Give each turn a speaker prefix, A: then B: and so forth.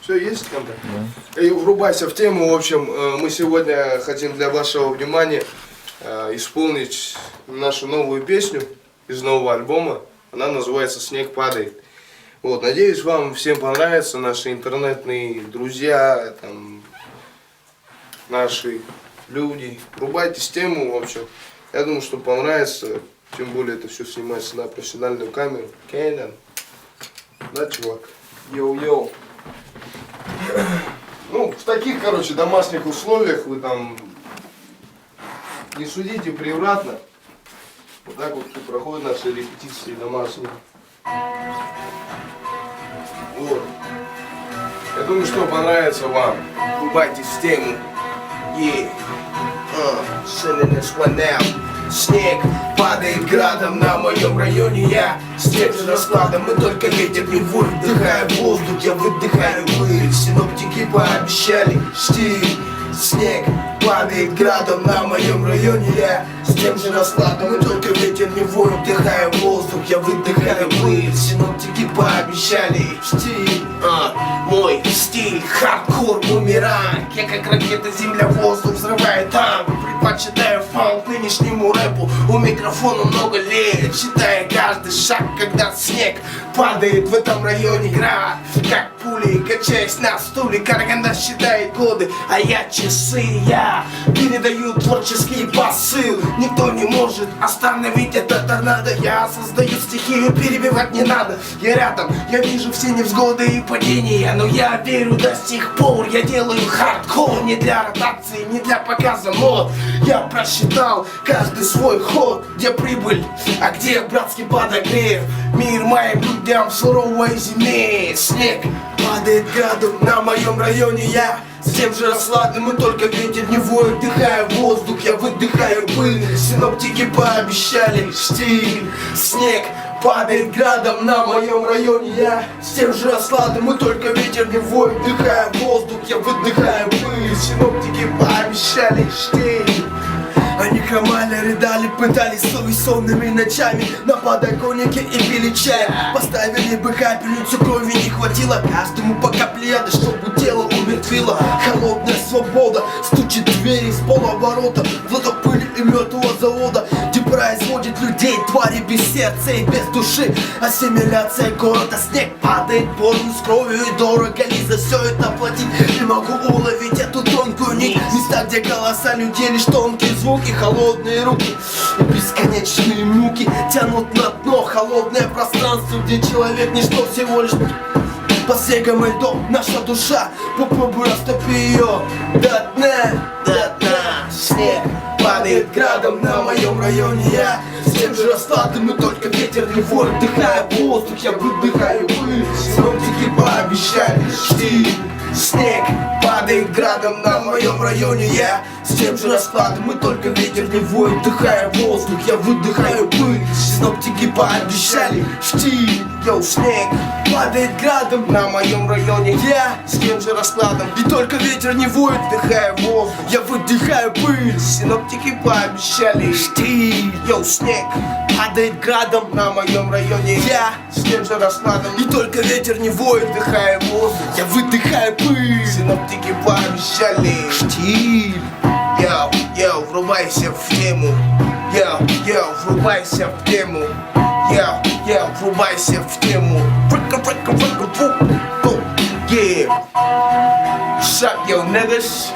A: Все, есть контакт? Да. И врубайся в тему. В общем, мы сегодня хотим для вашего внимания исполнить нашу новую песню из нового альбома. Она называется «Снег падает». Вот, надеюсь, вам всем понравится, наши интернетные друзья, там, наши люди. Врубайтесь в тему, в общем. Я думаю, что понравится. Тем более это все снимается на профессиональную камеру. Canon. Да, чувак? Йоу-йоу. Ну, в таких, короче, домашних условиях вы там не судите превратно. Вот так вот проходят наши репетиции домашние. Вот. Я думаю, что понравится вам. Врубайтесь в тему. Sending this one out. Снег падает градом на моем районе. Я с тем же раскладом, и только ветер не воет. Вдыхаю воздух, я выдыхаю пыль. Синоптики пообещали штиль. Снег падает градом на моем районе. Я с тем же раскладом, и только ветер не воет. Вдыхаю воздух, я выдыхаю пыль. Синоптики пообещали штиль. Мой стиль хардкор бумеранг. Я как ракета, земля, воздух взрывает танк. Предпочитаю фанк нынешнему рэпу. У микрофона много лет, считая каждый шаг, когда снег падает в этом районе. Град, как пули, качаясь на стуле. Караганда считает годы, а я часы. Я передаю творческий посыл. Никто не может остановить это торнадо. Я создаю стихию, перебивать не надо. Я рядом, я вижу все невзгоды и падения. Но я верю до сих пор. Я делаю хардкор не для ротации, не для показа мод. Я просчитал каждый свой ход. Где прибыль, а где братский подогрев. Мир моим людям в суровой зиме. Снег падает градом на моем районе. Я с тем же раскладом, и только ветер не воет. Вдыхаю воздух, я выдыхаю пыль. Синоптики пообещали штиль. Снег падает градом на моем районе. Я с тем же раскладом, и только ветер не воет. Вдыхаю воздух, я выдыхаю пыль. Синоптики пообещали штиль. Они хромали, рыдали, пытались сонными ночами на подоконнике и пили чай. Поставили бы капельницу, крови не хватило каждому по капле яда, чтобы тело умертвило. Холодная свобода стучит в двери с полуоборота. Глоток пыли и мертвого завода, где производит людей, твари без сердца и без души. Ассимиляция города. Снег падает порно с кровью, и дорого ли за все это платить? Не могу уловить эту тонкую нить. Места, где голоса людей, лишь тонкие звуки. Холодные руки и бесконечные муки тянут на дно холодное пространство, где человек ничто, всего лишь под снегом и льдом. Наша душа, попробуй растопи ее до дна, до дна. Снег падает градом на моем районе. Я с тем же раскладом, и только ветер не воет. Вдыхаю воздух, я выдыхаю пыль. Синоптики пообещали штиль. Снег падает градом на моем районе. Я с тем же раскладом, и только ветер не воет. Вдыхаю воздух, я выдыхаю пыль. Синоптики пообещали штиль. Йоу, снег падает градом на моем районе. Я с тем же раскладом, и только ветер не воет. Вдыхаю воздух, я выдыхаю пыль. Синоптики пообещали штиль. Йоу, снег падает градом на моем районе. Я с тем же раскладом, и только ветер не воет. Вдыхаю воздух, я выдыхаю пыль. Синоптики пообещали штиль. Йоу, йоу, врубайся в тему. Йоу, йоу, врубайся в тему. Йоу, йоу, врубайся в тему. Yeah. Shut your niggas.